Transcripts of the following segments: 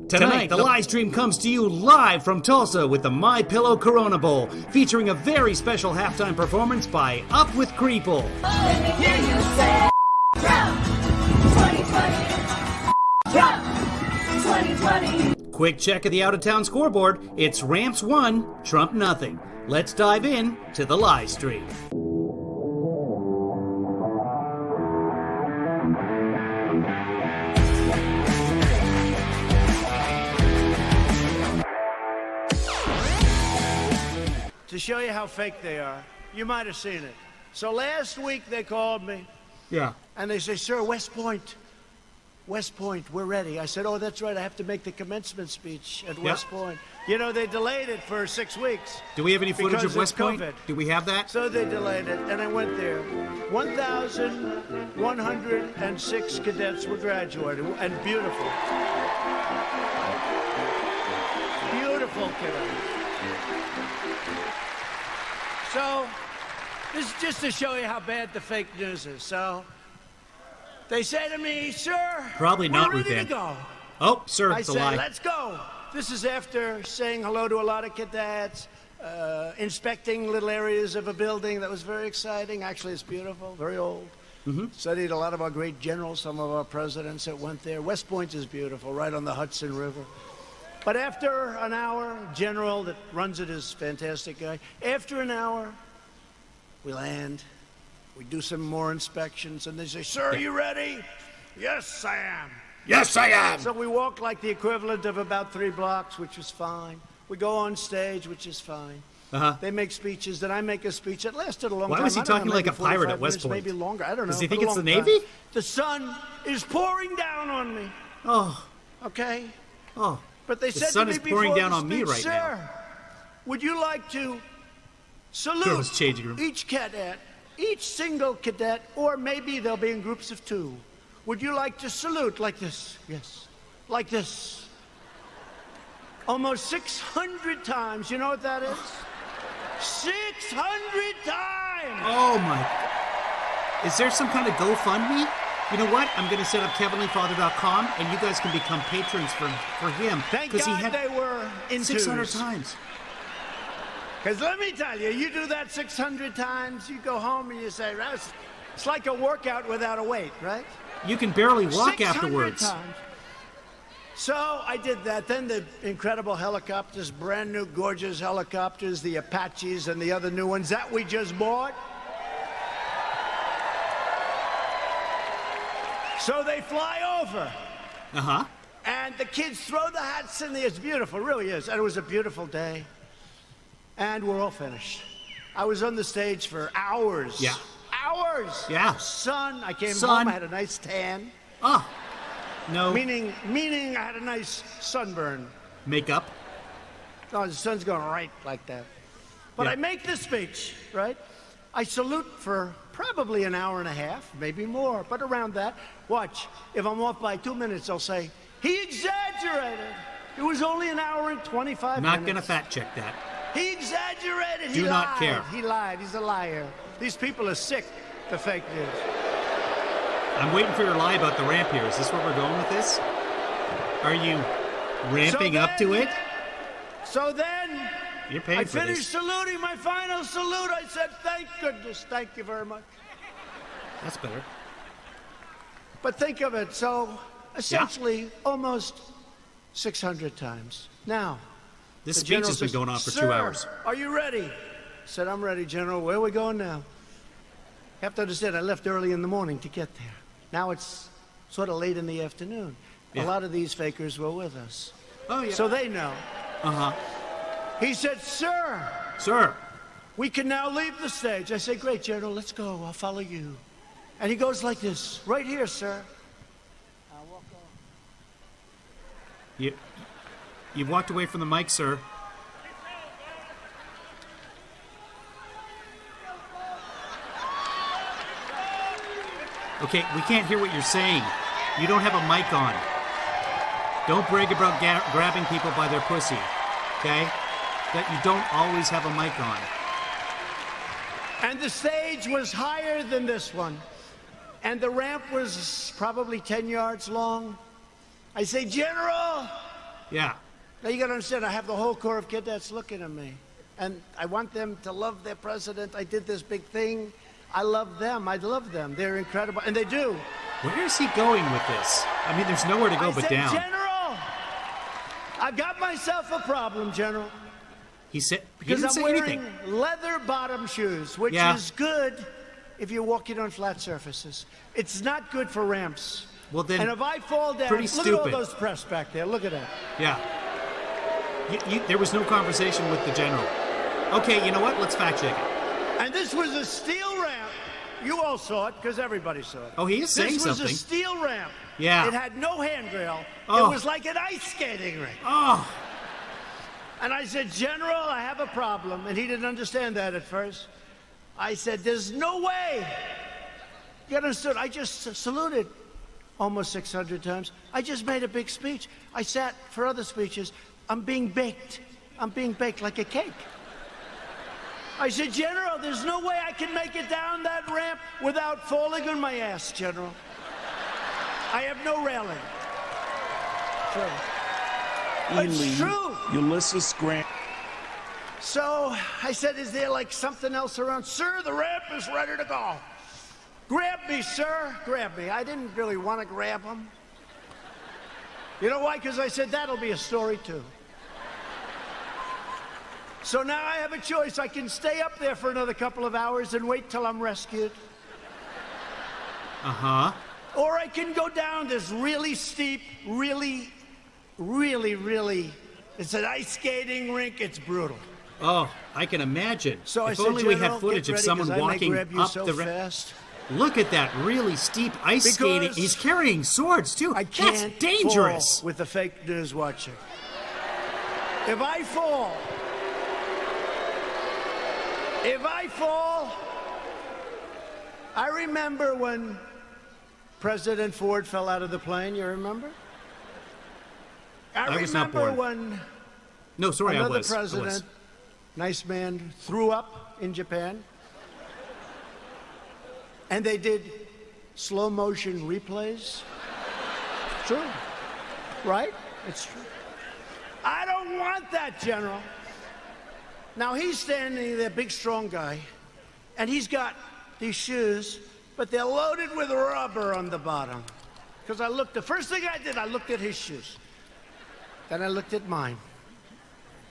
Tonight, the live stream comes to you live from Tulsa with the My Pillow Corona Bowl, featuring a very special halftime performance by Up with Creeple. Let me hear you say, Trump 2020, Trump 2020. Quick check of the out-of-town scoreboard. It's Ramps 1, Trump nothing. Let's dive in to the live stream. To show you how fake they are, you might have seen it. So last week they called me. Yeah. And they say, sir, West Point, we're ready. I said, oh, that's right, I have to make the commencement speech at West Point. You know, they delayed it for 6 weeks. Do we have any footage of West Point? COVID. Do we have that? So they delayed it, and I went there. 1,106 cadets were graduating, and beautiful. Beautiful cadets. So, this is just to show you how bad the fake news is. So, they say to me, sir, probably not, we're ready Ruthann. to go. Oh, sir, I it's a said, lie. let's go. This is after saying hello to a lot of cadets, inspecting little areas of a building that was very exciting. Actually, it's beautiful, very old. Studied a lot of our great generals, some of our presidents that went there. West Point is beautiful, right on the Hudson River. But after an hour, general that runs it is a fantastic guy. After an hour, we land. We do some more inspections, and they say, sir, are you ready? Yes, I am. Yes, I am. So we walk like the equivalent of about 3 blocks, which was fine. We go on stage, which is fine. They make speeches, then I make a speech. It lasted a long time. Why was he talking like a pirate at West Point? Maybe longer. I don't know. Does he think but it's a the long Navy? time. The sun is pouring down on me. Oh. Okay? Oh. But they The said sun to me is pouring before down the on me speech, right now. sir, would you like to salute Girls' changing room. each cadet, each single cadet, or maybe they'll be in groups of 2. Would you like to salute like this? Yes. Like this. Almost 600 times. You know what that is? 600 times! Oh, my. Is there some kind of GoFundMe? You know what? I'm going to set up KevinLeeFather.com, and you guys can become patrons for him. Thank he God had they were in 600 twos. times. Because let me tell you, you do that 600 times, you go home and you say, it's like a workout without a weight, right? You can barely walk 600 afterwards. times. So I did that. Then the incredible helicopters, brand new, gorgeous helicopters, the Apaches and the other new ones that we just bought. So they fly over. And the kids throw the hats in the air. It's beautiful, it really is. And it was a beautiful day. And we're all finished. I was on the stage for hours. Yeah. Hours. Yeah. Sun. I came Sun. home, I had a nice tan. Oh. No. Meaning I had a nice sunburn. Makeup. No, the sun's going right like that. But Yeah. I make this speech, right? I salute for probably an hour and a half, maybe more, but around that. Watch, if I'm off by 2 minutes, I'll say, he exaggerated. It was only an hour and 25 Not minutes. going to fact check that. He exaggerated. Do he not lied. care. He lied. He's a liar. These people are sick, the fake news. I'm waiting for your lie about the ramp here. Is this where we're going with this? Are you ramping up to it? So then, You're paying I for finished this. saluting, my final salute. I said, thank goodness, thank you very much. That's better. But think of it, so essentially almost 600 times. Now, This the speech general has been says, going on for "Sir, 2 hours. Are you ready?" I said, I'm ready, General. Where are we going now? You have to understand, I left early in the morning to get there. Now it's sort of late in the afternoon. Yeah. A lot of these fakers were with us. Oh, yeah. So they know. He said, sir, Sir. we can now leave the stage. I say, great, General, let's go. I'll follow you. And he goes like this, right here, sir. I'll walk on. You walked away from the mic, sir. Okay, we can't hear what you're saying. You don't have a mic on. Don't brag about grabbing people by their pussy, okay? That you don't always have a mic on. And the stage was higher than this one. And the ramp was probably 10 yards long. I say, General, Yeah. Now, you got to understand, I have the whole Corps of Cadets looking at me. And I want them to love their president. I did this big thing. I love them. I love them. They're incredible. And they do. Where is he going with this? I mean, there's nowhere to go but said, down. General, I've got myself a problem, General. He said he Because didn't I'm say wearing anything. leather bottom shoes, which is good if you're walking on flat surfaces. It's not good for ramps. Well, then, and if I fall down, pretty look stupid. at all those press back there. Look at that. Yeah. There was no conversation with the general. Okay, you know what? Let's fact check it. And this was a steel ramp. You all saw it because everybody saw it. Oh, he is saying something. This was a steel ramp. Yeah. It had no handrail. Oh. It was like an ice skating rink. Oh. And I said, General, I have a problem. And he didn't understand that at first. I said, there's no way. You understood? I just saluted almost 600 times. I just made a big speech. I sat for other speeches. I'm being baked. I'm being baked like a cake. I said, General, there's no way I can make it down that ramp without falling on my ass, General. I have no railing. True. It's true. Ulysses Grant. So I said, is there like something else around? Sir, the ramp is ready to go. Grab me, sir. Grab me. I didn't really want to grab him. You know why? Because I said, that'll be a story, too. So now I have a choice. I can stay up there for another couple of hours and wait till I'm rescued. Uh-huh. Or I can go down this really steep, really, it's an ice skating rink. It's brutal. Oh, I can imagine. So if I said, only we had General, footage get of ready, someone 'cause I may walking grab you up so the fast. Look at that really steep ice skating. Because He's carrying swords, too. I can't That's dangerous. fall with the fake news watching. If I fall, I remember when President Ford fell out of the plane, you remember? I was not remember born. when No, sorry, I another was. president, nice man, threw up in Japan. And they did slow motion replays. True. Right? It's true. I don't want that, General. Now he's standing there, big strong guy, and he's got these shoes, but they're loaded with rubber on the bottom. Because the first thing I did, I looked at his shoes. Then I looked at mine.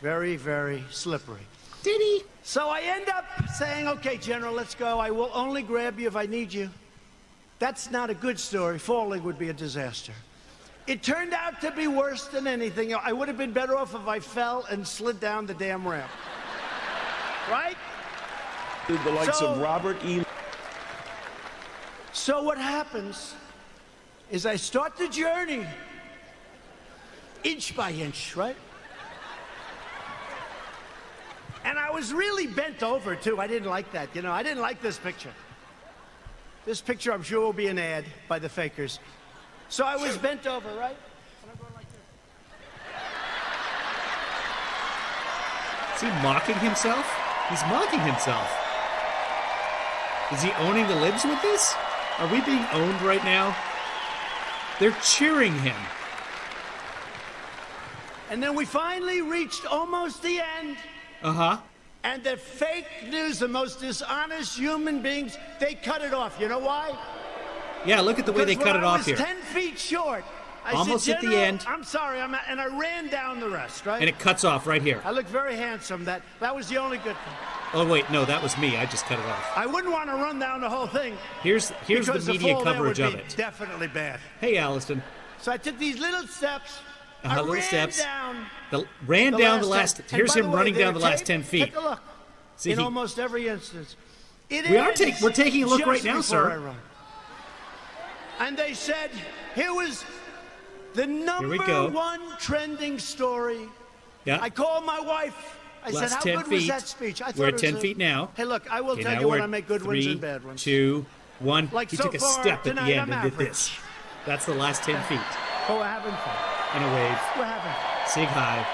Very, very slippery. Did he? So I end up saying, okay, General, let's go. I will only grab you if I need you. That's not a good story. Falling would be a disaster. It turned out to be worse than anything. I would have been better off if I fell and slid down the damn ramp. Right? The likes of Robert E. So what happens is I start the journey inch by inch, right? And I was really bent over, too. I didn't like that, I didn't like this picture. This picture, I'm sure, will be an ad by the fakers. So I was bent over, right? And I'm going like this. Is he mocking himself? He's mocking himself. Is he owning the libs with this? Are we being owned right now? They're cheering him. And then we finally reached almost the end. Uh-huh. And the fake news, the most dishonest human beings, they cut it off. You know why? Yeah, look at the way they cut it off here. I was 10 feet short. I Almost said, at the General, end. I'm sorry, and I ran down the rest, right? And it cuts off right here. I looked very handsome. That was the only good thing. Oh, wait, no, that was me. I just cut it off. I wouldn't want to run down the whole thing. Here's the because media fall there coverage would of be it. Definitely bad. Hey, Alliston. So I took these little steps. I Little ran steps. down. Ran down the last. 10. Here's And by him the way, running down the they're last 10 taped. feet. Take a look. See, In almost every instance. We're we're taking a look right now, sir. And they said, here was the number go. one trending story. Yeah. I called my wife. I Last said, how 10 good was feet. that speech? I thought We're it at was 10 feet now. Hey, look, I will Okay, tell now you when we're I make good ones 3, and bad ones. 2, 1. Like he so took a far step at the tonight, end I'm and did average. this. That's the last 10 feet. Oh, we're having fun. And a wave. We're having fun. Sig high.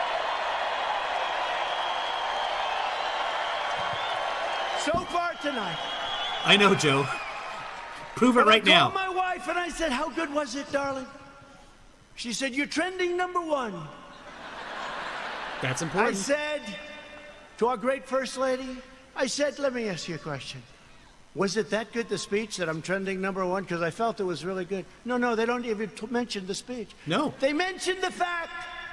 So far tonight. I know, Joe. Prove it But right I now. called my wife and I said, how good was it, darling? She said, you're trending number one. That's I important. said to our great First Lady, I said, let me ask you a question. Was it that good, the speech, that I'm trending #1? Because I felt it was really good. No, they don't even mention the speech. No. They mentioned the fact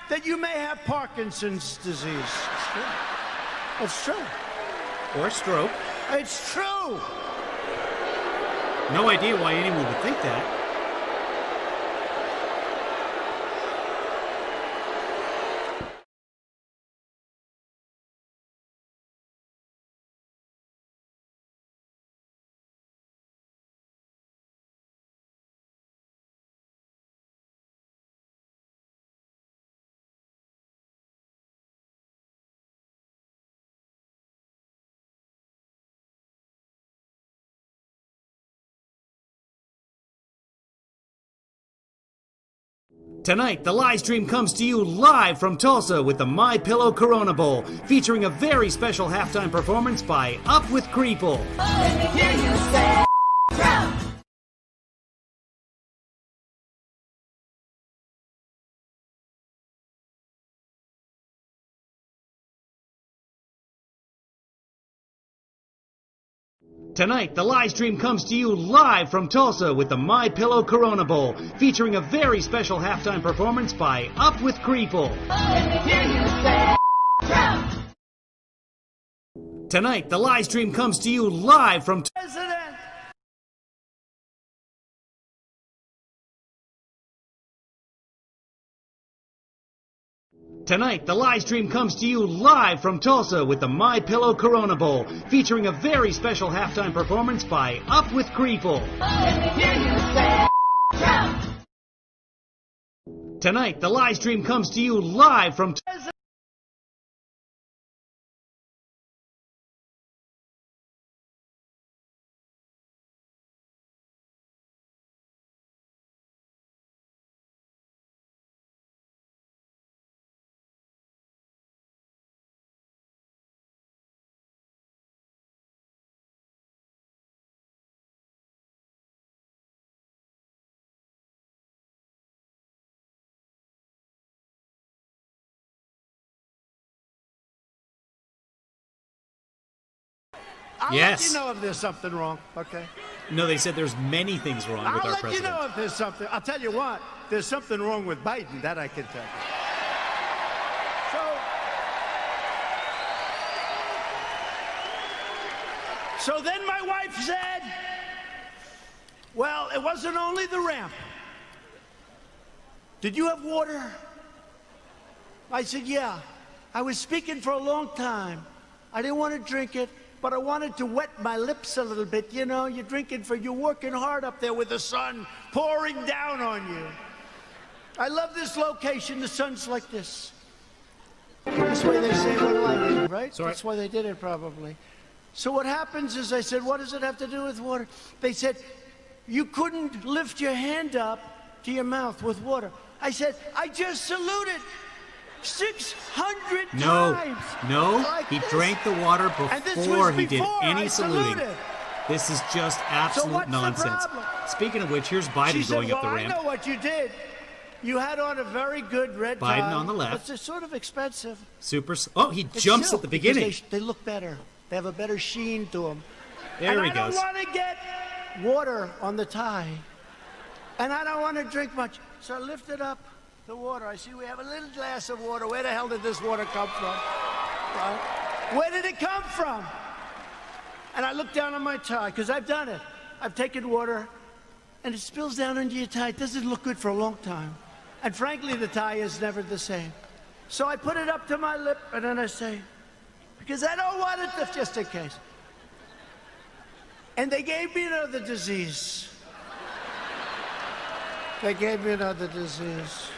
that you may have Parkinson's disease. It's true. Or stroke. It's true. No idea why anyone would think that. Tonight, the live stream comes to you live from Tulsa with the My Pillow Corona Bowl, featuring a very special halftime performance by Up with Creeple. Let me hear you say Trump. Tonight, the live stream comes to you live from Tulsa with the My Pillow Corona Bowl, featuring a very special halftime performance by Up with Creeple. Let me hear you say Trump. Tonight, the live stream comes to you live from President. Tonight, the live stream comes to you live from Tulsa with the My Pillow Corona Bowl, featuring a very special halftime performance by Up with Creeple. Let me hear you say Trump. Tonight, the live stream comes to you live from I'll Yes. let you know if there's something wrong, okay? No, they said there's many things wrong with I'll our let president. you know if there's something. I'll tell you what, there's something wrong with Biden, that I can tell you. So then my wife said, well, it wasn't only the ramp. Did you have water? I said, yeah. I was speaking for a long time. I didn't want to drink it, but I wanted to wet my lips a little bit. You know, you're working hard up there with the sun pouring down on you. I love this location. The sun's like this. This way they say we're lighting, right? Sorry. That's why they did it probably. So what happens is I said, what does it have to do with water? They said, you couldn't lift your hand up to your mouth with water. I said, I just saluted 600 times. No, like he this. drank the water And this before was he did before any I saluting. saluted. This is just absolute what's the nonsense. problem? Speaking of which, here's Biden She said, going up well, the I ramp. know what you did. You had on a very good red tie. Biden on the left. But it's sort of expensive. Oh, he It's jumps silk at the because beginning. They look better. They have a better sheen to them. There and he I goes. don't want to get water on the tie. And I don't want to drink much. So I lifted up the water. I see we have a little glass of water. Where the hell did this water come from? Right? Where did it come from? And I look down on my tie, because I've done it. I've taken water, and it spills down into your tie. It doesn't look good for a long time. And frankly, the tie is never the same. So I put it up to my lip, and then I say, because I don't want it to, just in case. And they gave me another disease. They gave me another disease.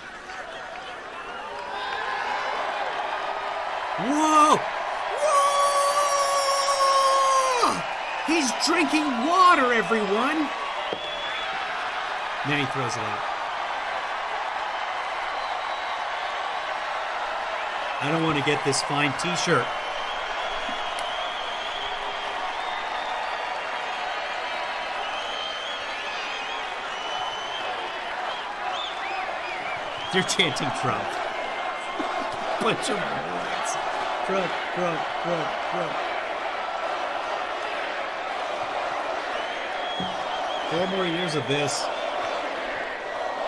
Whoa! Whoa! He's drinking water, everyone! Then he throws it out. I don't want to get this fine t-shirt. They're chanting Trump. Bunch of Trump. 4 more years of this.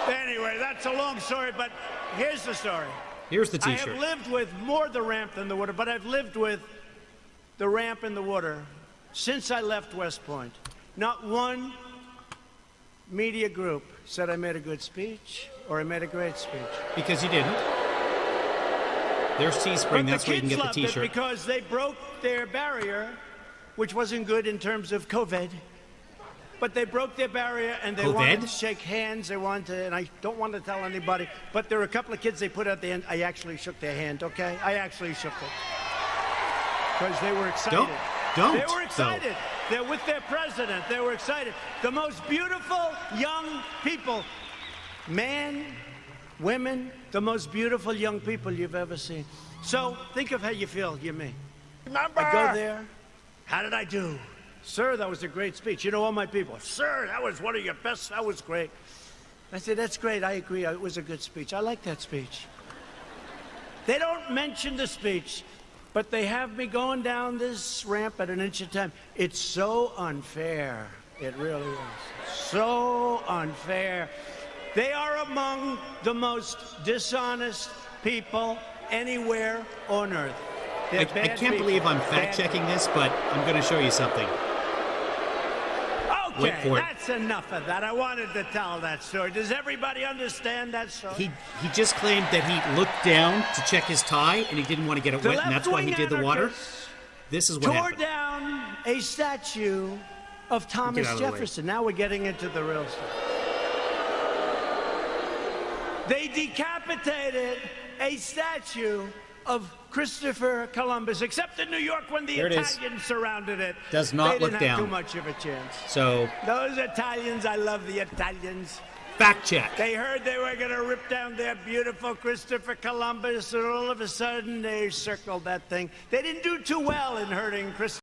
Anyway, that's a long story, but here's the story. Here's the I T-shirt. have lived with more the ramp than the water, but I've lived with the ramp and the water since I left West Point. Not one media group said I made a good speech or I made a great speech. Because you didn't. There's Teespring. That's where you can get the T-shirt. T-shirt. Because they broke their barrier, which wasn't good in terms of COVID. But they broke their barrier and they wanted to shake hands. They wanted to, and I don't want to tell anybody, but there were a couple of kids they put at the end. I actually shook their hand, okay? I actually shook it. Because they were excited. Don't. They were excited. They're with their president. They were excited. The most beautiful young people, men, women, the most beautiful young people you've ever seen. So think of how you feel, you me. I go there. How did I do? Sir, that was a great speech. You know, all my people, sir, that was one of your best. That was great. I said, that's great. I agree. It was a good speech. I like that speech. They don't mention the speech, but they have me going down this ramp at an inch at a time. It's so unfair. It really is. So unfair. They are among the most dishonest people anywhere on earth. I can't believe I'm fact-checking this, but I'm going to show you something. Okay, that's enough of that. I wanted to tell that story. Does everybody understand that story? He just claimed that he looked down to check his tie, and he didn't want to get it wet, and that's why he did the water. This is what happened. Tore down a statue of Thomas Jefferson. Now we're getting into the real stuff. They decapitated a statue of Christopher Columbus, except in New York when the Italians surrounded it. Does not look down. They didn't have too much of a chance. So those Italians, I love the Italians. Fact check. They heard they were going to rip down their beautiful Christopher Columbus, and all of a sudden they circled that thing. They didn't do too well in hurting Christopher